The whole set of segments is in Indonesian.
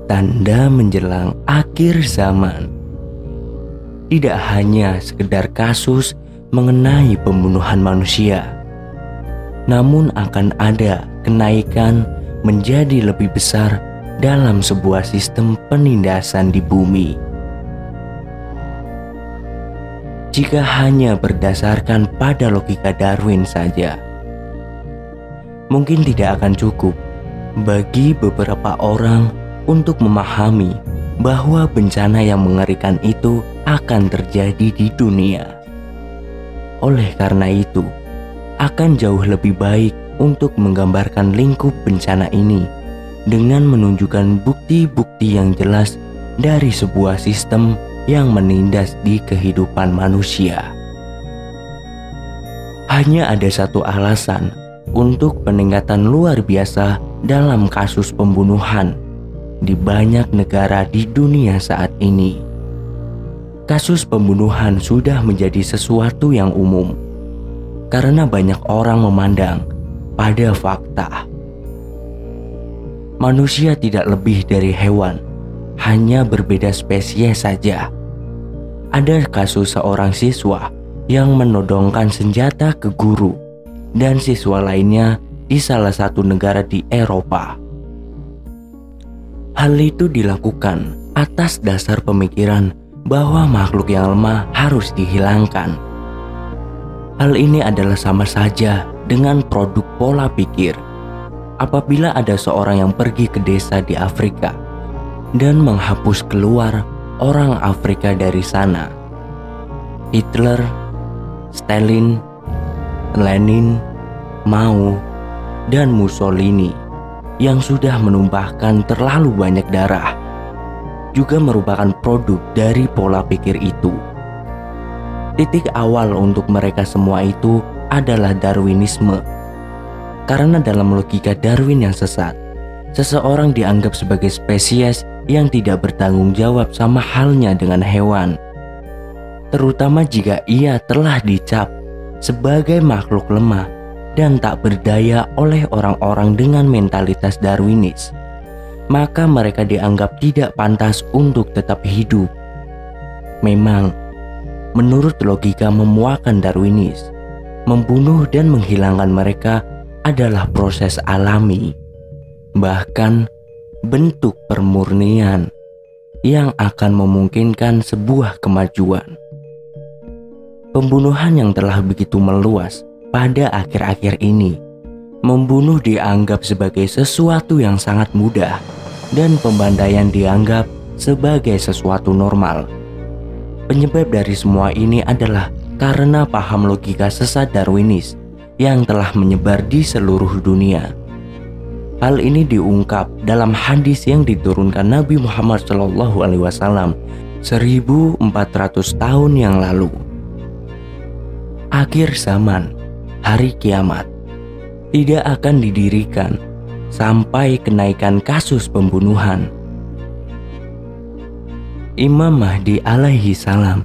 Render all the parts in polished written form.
tanda menjelang akhir zaman. Tidak hanya sekedar kasus mengenai pembunuhan manusia, namun akan ada kenaikan menjadi lebih besar dalam sebuah sistem penindasan di bumi. Jika hanya berdasarkan pada logika Darwin saja, mungkin tidak akan cukup bagi beberapa orang untuk memahami bahwa bencana yang mengerikan itu akan terjadi di dunia. Oleh karena itu, akan jauh lebih baik untuk menggambarkan lingkup bencana ini dengan menunjukkan bukti-bukti yang jelas dari sebuah sistem yang menindas di kehidupan manusia. Hanya ada satu alasan untuk peningkatan luar biasa dalam kasus pembunuhan di banyak negara di dunia saat ini. Kasus pembunuhan sudah menjadi sesuatu yang umum karena banyak orang memandang pada fakta. Manusia tidak lebih dari hewan, hanya berbeda spesies saja. Ada kasus seorang siswa yang menodongkan senjata ke guru dan siswa lainnya di salah satu negara di Eropa. Hal itu dilakukan atas dasar pemikiran bahwa makhluk yang lemah harus dihilangkan. Hal ini adalah sama saja dengan produk pola pikir. Apabila ada seorang yang pergi ke desa di Afrika dan menghapus keluar orang Afrika dari sana, Hitler, Stalin, Lenin, Mao, dan Mussolini yang sudah menumpahkan terlalu banyak darah juga merupakan produk dari pola pikir itu. Titik awal untuk mereka semua itu adalah Darwinisme. Karena dalam logika Darwin yang sesat, seseorang dianggap sebagai spesies yang tidak bertanggung jawab sama halnya dengan hewan. Terutama jika ia telah dicap sebagai makhluk lemah dan tak berdaya oleh orang-orang dengan mentalitas Darwinis, maka mereka dianggap tidak pantas untuk tetap hidup. Memang, menurut logika memuakan Darwinis, membunuh dan menghilangkan mereka adalah proses alami, bahkan bentuk permurnian yang akan memungkinkan sebuah kemajuan. Pembunuhan yang telah begitu meluas pada akhir-akhir ini, membunuh dianggap sebagai sesuatu yang sangat mudah dan pembantaian dianggap sebagai sesuatu normal. Penyebab dari semua ini adalah karena paham logika sesat Darwinis yang telah menyebar di seluruh dunia. Hal ini diungkap dalam hadis yang diturunkan Nabi Muhammad SAW 1400 tahun yang lalu. Akhir zaman, hari kiamat, tidak akan didirikan sampai kenaikan kasus pembunuhan. Imam Mahdi alaihi salam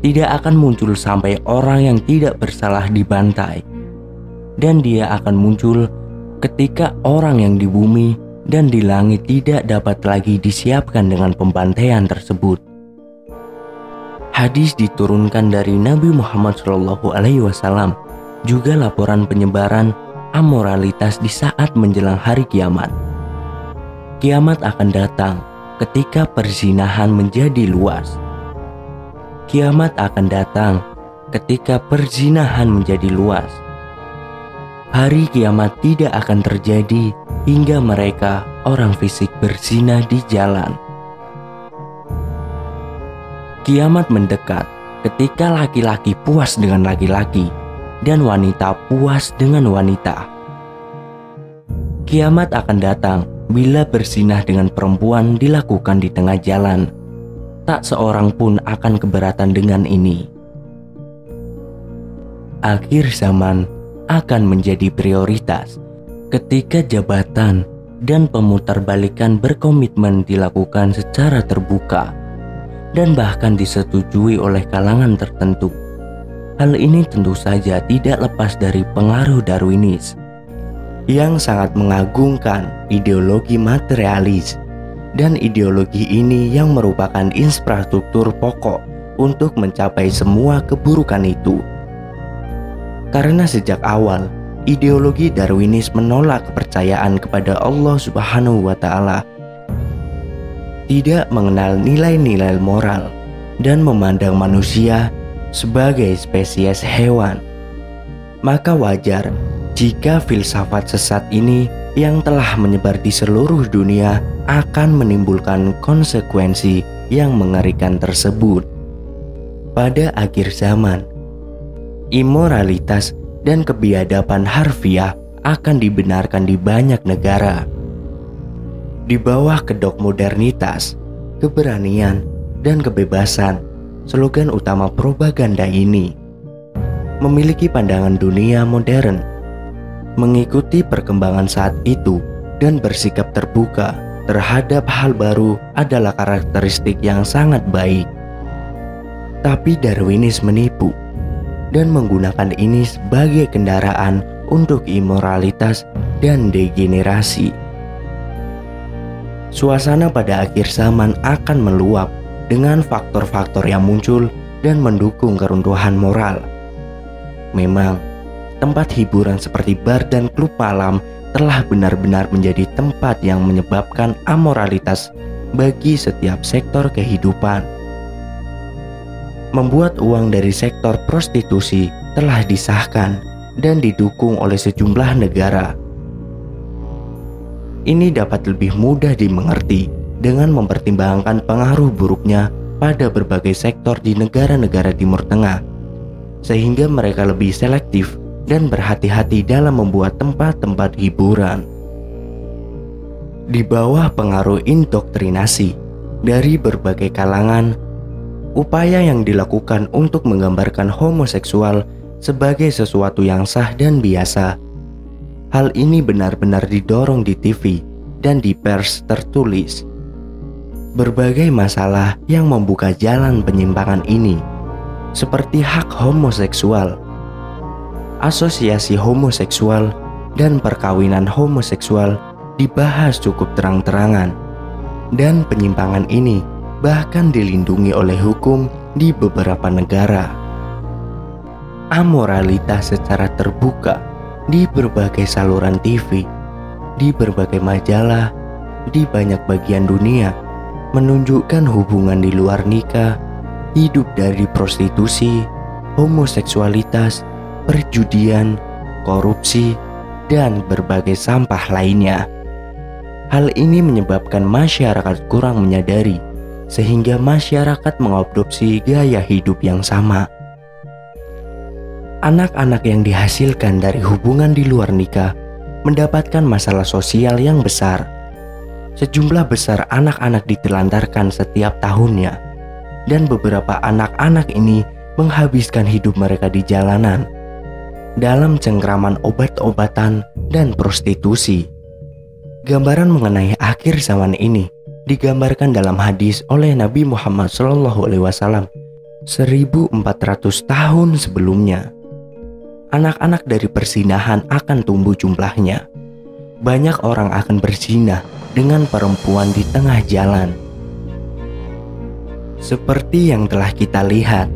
tidak akan muncul sampai orang yang tidak bersalah dibantai, dan dia akan muncul ketika orang yang di bumi dan di langit tidak dapat lagi disiapkan dengan pembantaian tersebut. Hadis diturunkan dari Nabi Muhammad SAW, juga laporan penyebaran amoralitas di saat menjelang hari kiamat. Kiamat akan datang ketika perzinahan menjadi luas. Kiamat akan datang ketika perzinahan menjadi luas. Hari kiamat tidak akan terjadi hingga mereka orang fisik berzina di jalan. Kiamat mendekat ketika laki-laki puas dengan laki-laki dan wanita puas dengan wanita. Kiamat akan datang bila berzinah dengan perempuan dilakukan di tengah jalan. Tak seorang pun akan keberatan dengan ini. Akhir zaman akan menjadi prioritas ketika jabatan dan pemutarbalikan berkomitmen dilakukan secara terbuka dan bahkan disetujui oleh kalangan tertentu. Hal ini tentu saja tidak lepas dari pengaruh Darwinis yang sangat mengagungkan ideologi materialis dan ideologi ini yang merupakan infrastruktur pokok untuk mencapai semua keburukan itu. Karena sejak awal, ideologi Darwinis menolak kepercayaan kepada Allah Subhanahu wa Ta'ala, tidak mengenal nilai-nilai moral, dan memandang manusia sebagai spesies hewan. Maka wajar jika filsafat sesat ini yang telah menyebar di seluruh dunia akan menimbulkan konsekuensi yang mengerikan tersebut. Pada akhir zaman, imoralitas dan kebiadaban harfiah akan dibenarkan di banyak negara. Di bawah kedok modernitas, keberanian, dan kebebasan, slogan utama propaganda ini memiliki pandangan dunia modern, mengikuti perkembangan saat itu, dan bersikap terbuka terhadap hal baru adalah karakteristik yang sangat baik. Tapi Darwinis menipu dan menggunakan ini sebagai kendaraan untuk imoralitas dan degenerasi. Suasana pada akhir zaman akan meluap dengan faktor-faktor yang muncul dan mendukung keruntuhan moral. Memang, tempat hiburan seperti bar dan klub malam telah benar-benar menjadi tempat yang menyebabkan amoralitas bagi setiap sektor kehidupan. Membuat uang dari sektor prostitusi telah disahkan dan didukung oleh sejumlah negara. Ini dapat lebih mudah dimengerti dengan mempertimbangkan pengaruh buruknya pada berbagai sektor di negara-negara Timur Tengah, sehingga mereka lebih selektif dan berhati-hati dalam membuat tempat-tempat hiburan. Di bawah pengaruh indoktrinasi dari berbagai kalangan, upaya yang dilakukan untuk menggambarkan homoseksual sebagai sesuatu yang sah dan biasa. Hal ini benar-benar didorong di TV dan di pers tertulis. Berbagai masalah yang membuka jalan penyimpangan ini, seperti hak homoseksual, asosiasi homoseksual, dan perkawinan homoseksual dibahas cukup terang-terangan, dan penyimpangan ini bahkan dilindungi oleh hukum di beberapa negara. Amoralitas secara terbuka di berbagai saluran TV, di berbagai majalah, di banyak bagian dunia menunjukkan hubungan di luar nikah, hidup dari prostitusi, homoseksualitas, perjudian, korupsi, dan berbagai sampah lainnya. Hal ini menyebabkan masyarakat kurang menyadari, sehingga masyarakat mengadopsi gaya hidup yang sama. Anak-anak yang dihasilkan dari hubungan di luar nikah mendapatkan masalah sosial yang besar. Sejumlah besar anak-anak ditelantarkan setiap tahunnya, dan beberapa anak-anak ini menghabiskan hidup mereka di jalanan, dalam cengkraman obat-obatan dan prostitusi. Gambaran mengenai akhir zaman ini digambarkan dalam hadis oleh Nabi Muhammad SAW 1400 tahun sebelumnya. Anak-anak dari perzinahan akan tumbuh jumlahnya. Banyak orang akan berzina dengan perempuan di tengah jalan. Seperti yang telah kita lihat,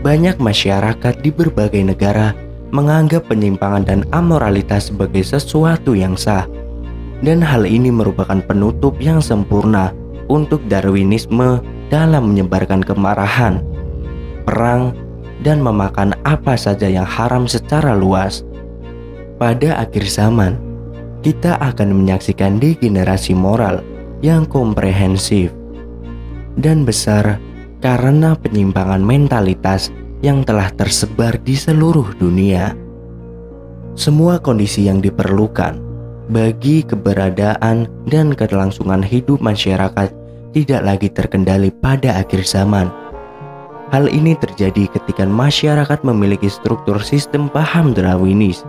banyak masyarakat di berbagai negara menganggap penyimpangan dan amoralitas sebagai sesuatu yang sah, dan hal ini merupakan penutup yang sempurna untuk Darwinisme dalam menyebarkan kemarahan, perang, dan memakan apa saja yang haram secara luas. Pada akhir zaman, kita akan menyaksikan degenerasi moral yang komprehensif dan besar karena penyimpangan mentalitas yang telah tersebar di seluruh dunia. Semua kondisi yang diperlukan bagi keberadaan dan kelangsungan hidup masyarakat tidak lagi terkendali pada akhir zaman. Hal ini terjadi ketika masyarakat memiliki struktur sistem paham Darwinis.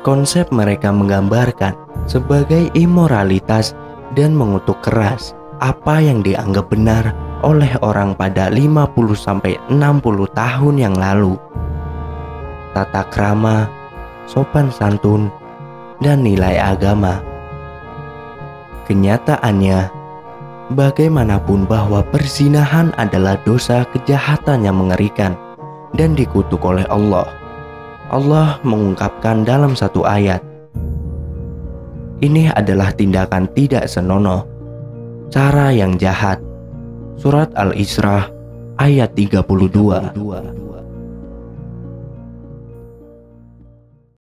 Konsep mereka menggambarkan sebagai imoralitas dan mengutuk keras apa yang dianggap benar oleh orang pada 50-60 tahun yang lalu. Tata krama, sopan santun, dan nilai agama. Kenyataannya, bagaimanapun bahwa perzinahan adalah dosa kejahatan yang mengerikan dan dikutuk oleh Allah. Allah mengungkapkan dalam satu ayat, ini adalah tindakan tidak senonoh, cara yang jahat. Surat Al-Isra ayat 32.